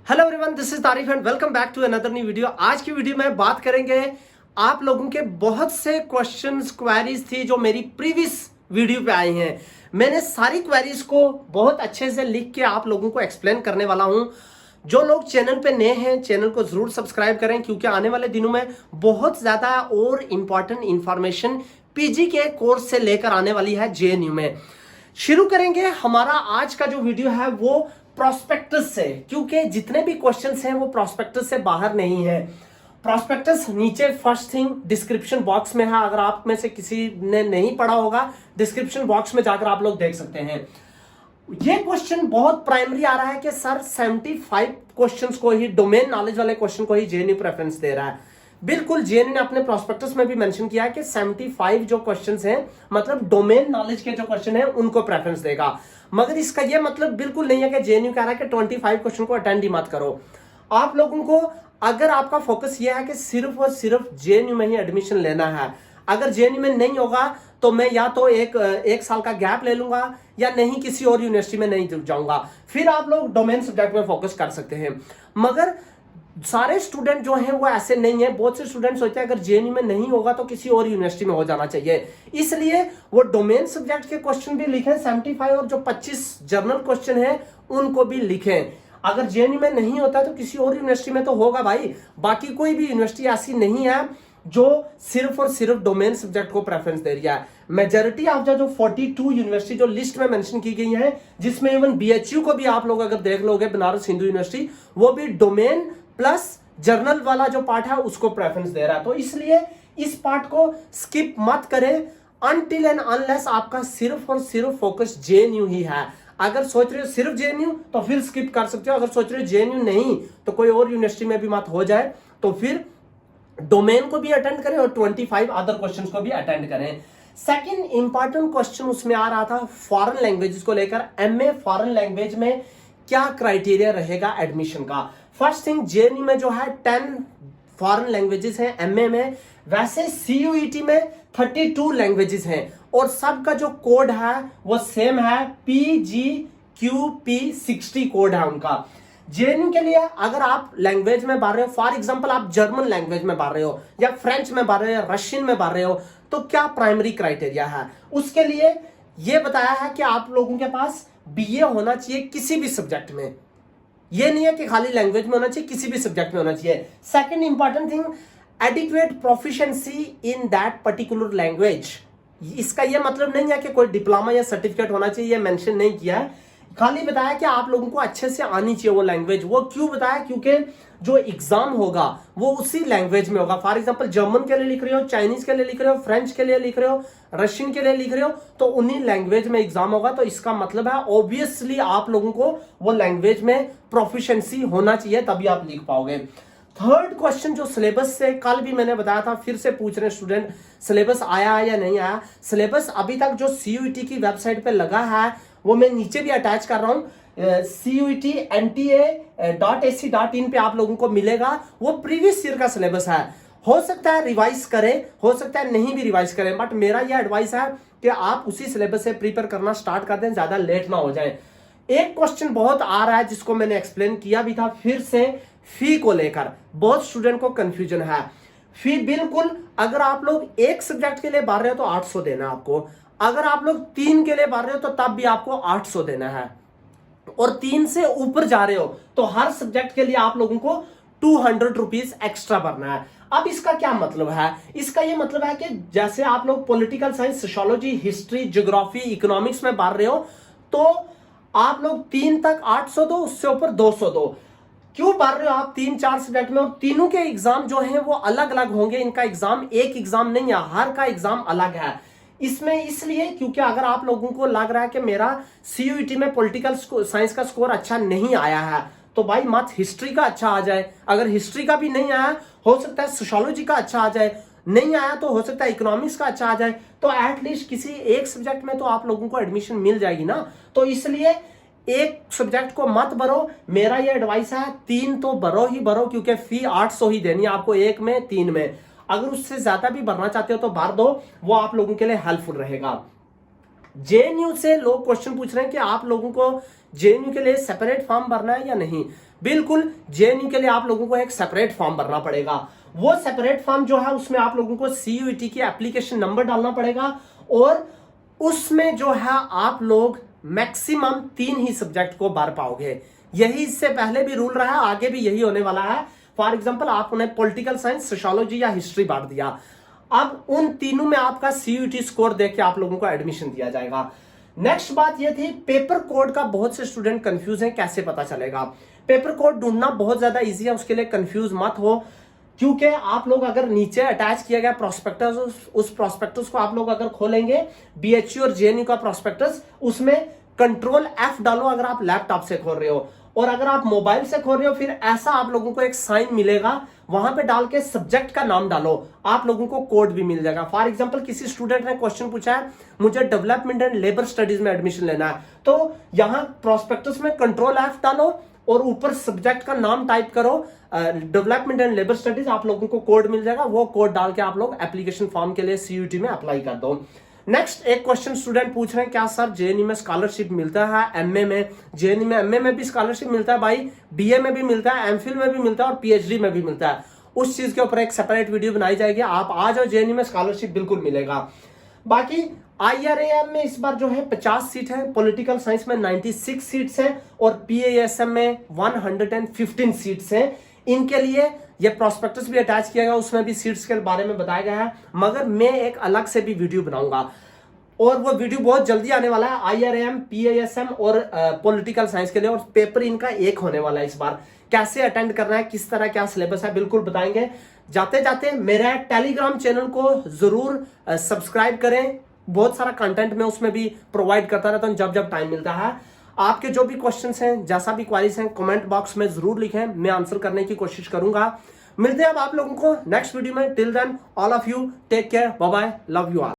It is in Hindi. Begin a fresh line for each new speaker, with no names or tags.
Hello everyone, this is Tarif and welcome back to another new video. आज की वीडियो में बात करेंगे आप लोगों के बहुत से क्वेश्चंस क्वेरीज थी जो मेरी प्रीवियस वीडियो पे आई हैं। मैंने सारी क्वेरीज को बहुत अच्छे से लिख के आप लोगों को एक्सप्लेन करने वाला हूं। जो लोग चैनल पे नए हैं चैनल को जरूर सब्सक्राइब करें, क्योंकि आने वाले दिनों में बहुत ज्यादा और इंपॉर्टेंट इंफॉर्मेशन पीजी के कोर्स से लेकर आने वाली है जेएनयू में। शुरू करेंगे हमारा आज का जो वीडियो है वो प्रोस्पेक्टस से, क्योंकि जितने भी क्वेश्चंस हैं वो प्रोस्पेक्टस से बाहर नहीं है। प्रोस्पेक्टस नीचे फर्स्ट थिंग डिस्क्रिप्शन बॉक्स में है। अगर आप में से किसी ने नहीं पढ़ा होगा, डिस्क्रिप्शन बॉक्स में जाकर आप लोग देख सकते हैं। ये क्वेश्चन बहुत प्राइमरी आ रहा है कि सर 75 क्वेश्चंस को ही, डोमेन नॉलेज वाले क्वेश्चन को ही जेएनयू प्रेफरेंस दे रहा है। बिल्कुल, जेएनयू ने अपने प्रोस्पेक्टस में भी मेंशन किया है कि 75 जो क्वेश्चंस हैं, मतलब डोमेन नॉलेज के जो क्वेश्चन हैं उनको प्रेफरेंस देगा। मगर इसका यह मतलब बिल्कुल नहीं है कि जेएनयू कह रहा है कि 25 क्वेश्चन को अटेंड ही मत करो। आप लोगों को, अगर आपका फोकस यह है कि सिर्फ और सिर्फ जेएनयू में ही एडमिशन लेना है, अगर जेएनयू में नहीं होगा तो मैं या तो एक साल का गैप ले लूंगा या नहीं किसी और यूनिवर्सिटी में नहीं जाऊंगा, फिर आप लोग डोमेन सब्जेक्ट में फोकस कर सकते हैं। मगर सारे स्टूडेंट जो हैं वो ऐसे नहीं है। बहुत से स्टूडेंट सोचते हैं अगर जेएनयू में नहीं होगा तो किसी और यूनिवर्सिटी में हो जाना चाहिए, इसलिए वो डोमेन सब्जेक्ट के क्वेश्चन भी लिखें 75, और जो 25 जर्नल क्वेश्चन है उनको भी लिखें। अगर जेएनयू में नहीं होता तो किसी और यूनिवर्सिटी में तो होगा भाई। बाकी कोई भी यूनिवर्सिटी ऐसी नहीं है जो सिर्फ और सिर्फ डोमेन सब्जेक्ट को प्रेफरेंस दे रही है। मेजॉरिटी ऑफ जो 42 यूनिवर्सिटी जो लिस्ट में मेंशन की गई है, जिसमें इवन बीएचयू को भी आप लोग अगर देख लोगे, बनारस हिंदू यूनिवर्सिटी, वो भी डोमेन प्लस जर्नल वाला जो पार्ट है उसको प्रेफरेंस दे रहा है। तो इसलिए इस पार्ट को स्किप मत करें अनटिल एंड अनलेस आपका सिर्फ और सिर्फ फोकस जेएनयू ही है। अगर सोच रहे हो सिर्फ जेएनयू तो फिर स्किप कर सकते हो। अगर सोच रहे हो जेएनयू नहीं तो कोई और यूनिवर्सिटी में भी मत हो जाए, तो फिर डोमेन को भी अटेंड करें और 25 अदर क्वेश्चंस को भी अटेंड करें। सेकंड इंपॉर्टेंट क्वेश्चन उसमें आ रहा था फॉरेन लैंग्वेजेस को लेकर, एमए फॉरेन लैंग्वेज में क्या क्राइटेरिया रहेगा एडमिशन का। फर्स्ट थिंग, जेएनयू में जो है 10 फॉरेन लैंग्वेजेस हैं एमए में, वैसे सीयूईटी में 32 लैंग्वेजेस हैं और सबका जो कोड है वो सेम है, PGQP60 कोड है उनका। जेएनयू के लिए अगर आप लैंग्वेज में पढ़ रहे हो, फॉर एग्जांपल आप जर्मन लैंग्वेज में पढ़ रहे हो या फ्रेंच में पढ़ रहे हो या रशियन में पढ़ रहे हो, तो क्या प्राइमरी क्राइटेरिया है उसके लिए यह बताया है कि आप लोगों के पास बीए होना चाहिए किसी भी सब्जेक्ट में। ये नहीं है कि खाली लैंग्वेज में होना चाहिए, किसी भी सब्जेक्ट में होना चाहिए। Second important thing, adequate proficiency in that particular language. इसका यह मतलब नहीं है कि कोई डिप्लोमा या सर्टिफिकेट होना चाहिए, ये मेंशन नहीं किया है। खाली बताया कि आप लोगों को अच्छे से आनी चाहिए वो लैंग्वेज। वो क्यों बताया? क्योंकि जो एग्जाम होगा वो उसी लैंग्वेज में होगा। फॉर एग्जांपल जर्मन के लिए लिख रहे हो, चाइनीज के लिए लिख रहे हो, फ्रेंच के लिए लिख रहे हो, रशियन के लिए लिख रहे हो, तो उन्हीं लैंग्वेज में एग्जाम होगा। तो इसका मतलब है ऑब्वियसली आप लोगों को वो लैंग्वेज में प्रोफिशिएंसी होना चाहिए, तभी आप लिख पाओगे। थर्ड क्वेश्चन जो सिलेबस से कल भी मैंने बताया था, फिर से पूछ रहे स्टूडेंट सिलेबस आया या नहीं आया। सिलेबस अभी तक जो सीयूईटी की वेबसाइट पे लगा है वो मैं नीचे भी अटैच कर रहा हूं, CUET-NTA.ac.in पे आप लोगों को मिलेगा। वो प्रीवियस ईयर का सिलेबस है। हो सकता है रिवाइज करें, हो सकता है नहीं भी रिवाइज करें, बट मेरा यह एडवाइस है कि आप उसी सिलेबस से प्रिपेयर करना स्टार्ट कर दें, ज्यादा लेट ना हो जाए। एक क्वेश्चन बहुत आ रहा है जिसको मैंने एक्सप्लेन किया भी था, फिर से फी को लेकर बहुत स्टूडेंट को कंफ्यूजन है। फी बिल्कुल, अगर आप लोग एक सब्जेक्ट के लिए पढ़ रहे हो तो 800 देना है आपको। अगर आप लोग 3 के लिए पढ़ रहे हो तो तब भी आपको 800 देना है, और 3 से ऊपर जा रहे हो तो हर सब्जेक्ट के लिए आप लोगों को 200 रुपीज एक्स्ट्रा भरना है। अब इसका क्या मतलब है? इसका यह मतलब है कि जैसे आप लोग political science, sociology, history, geography, economics में पढ़ रहे हो तो आप लोग 3 तक 800 दो, उससे ऊपर 200 दो। क्यों पढ़ रहे हो आप 3-4 सब्जेक्ट में, और तीनों के एग्जाम जो हैं वो अलग अलग होंगे। इनका एग्जाम एक एग्जाम नहीं है, हर का एग्जाम अलग है इसमें। इसलिए क्योंकि अगर आप लोगों को लग रहा है कि मेरा सीयूईटी में पॉलिटिकल साइंस का स्कोर अच्छा नहीं आया है, तो भाई मत हिस्ट्री का अच्छा आ जाए। अगर हिस्ट्री का भी नहीं आया, हो सकता है सोशियोलॉजी का अच्छा आ जाए, नहीं आया तो हो सकता है इकोनॉमिक्स का अच्छा आ जाए, तो एटलीस्ट किसी एक सब्जेक्ट में तो आप लोगों को एडमिशन मिल जाएगी ना। तो इसलिए एक सब्जेक्ट को मत भरो, मेरा ये एडवाइस है 3 तो भरो ही भरो, क्योंकि फी 800 ही देनी है आपको, एक में 3 में। अगर उससे ज्यादा भी भरना चाहते हो तो भर दो, वो आप लोगों के लिए हेल्पफुल रहेगा। जेएनयू से लोग क्वेश्चन पूछ रहे हैं कि आप लोगों को जेएनयू के लिए सेपरेट फॉर्म भरना है या नहीं? बिल्कुल, जेएनयू के लिए आप लोगों को एक सेपरेट फॉर्म भरना पड़ेगा। वो सेपरेट फॉर्म जो है उसमें आप लोगों को सीयूईटी की एप्लीकेशन नंबर डालना पड़ेगा और उसमें जो है आप लोग मैक्सिमम 3 ही सब्जेक्ट को भर पाओगे। यही इससे पहले भी रूल रहा है, आगे भी यही होने वाला है। फॉर एग्जाम्पल आपने पॉलिटिकल साइंस, सोशियोलॉजी या हिस्ट्री बांट दिया, अब उन तीनों में आपका सीयूईटी स्कोर देख के आप लोगों को एडमिशन दिया जाएगा। नेक्स्ट बात यह थी, पेपर कोड का बहुत से स्टूडेंट कंफ्यूज हैं, कैसे पता चलेगा? पेपर कोड ढूंढना बहुत ज्यादा इजी है, उसके लिए कंफ्यूज मत हो, क्योंकि आप लोग अगर नीचे अटैच किया गया प्रोस्पेक्टस, उस प्रोस्पेक्टस को आप लोग अगर खोलेंगे, बीएचयू और जेएनयू का प्रोस्पेक्टस, उसमें कंट्रोल F डालो अगर आप लैपटॉप से खोल रहे हो, और अगर आप मोबाइल से खोल रहे हो फिर ऐसा आप लोगों को एक साइन मिलेगा, वहां पे डाल के सब्जेक्ट का नाम डालो, आप लोगों को कोड भी मिल जाएगा। फॉर एग्जांपल किसी स्टूडेंट ने क्वेश्चन पूछा है, मुझे डेवलपमेंट एंड लेबर स्टडीज में एडमिशन लेना है, तो यहां प्रोस्पेक्टस में कंट्रोल F डालो और ऊपर सब्जेक्ट का नाम टाइप करो, डेवलपमेंट एंड लेबर स्टडीज, आप लोगों को कोड मिल जाएगा। वो कोड डाल के आप लोग एप्लीकेशन फॉर्म के लिए सीयूईटी में अप्लाई कर दो। नेक्स्ट एक क्वेश्चन स्टूडेंट पूछ रहे हैं, क्या सर जेएनयू में स्कॉलरशिप मिलता है? एमए में, जेएनयू में एमए में भी स्कॉलरशिप मिलता है भाई, बीए में भी मिलता है, एमफिल में भी मिलता है और पीएचडी में भी मिलता है। उस चीज के ऊपर एक सेपरेट वीडियो बनाई जाएगी, आप आ जाओ, जेएनयू में स्कॉलरशिप बिल्कुल मिलेगा। बाकी आईआरएएम में इस बार जो है 50 सीट है, पॉलिटिकल साइंस में 96 सीट्स हैं और पीएएसएम में 115 सीट्स हैं। इनके लिए ये प्रोस्पेक्टस भी अटैच किया गया, उसमें भी सीट्स के बारे में बताया गया है, मगर मैं एक अलग से भी वीडियो बनाऊंगा और वो वीडियो बहुत जल्दी आने वाला है। आईआरएएम, पीएएसएम और पॉलिटिकल साइंस के लिए, और पेपर इनका एक होने वाला है इस बार। कैसे अटेंड करना है, किस तरह क्या सिलेबस है, बिल्कुल बताएंगे। जाते जाते मेरा टेलीग्राम चैनल को जरूर सब्सक्राइब करें, बहुत सारा कंटेंट मैं उसमें भी प्रोवाइड करता रहता हूं जब जब टाइम मिलता है। आपके जो भी क्वेश्चंस हैं, जैसा भी क्वारीज हैं, कमेंट बॉक्स में जरूर लिखें, मैं आंसर करने की कोशिश करूंगा। मिलते हैं अब आप लोगों को नेक्स्ट वीडियो में। Till then all of you take care, bye bye, love you all.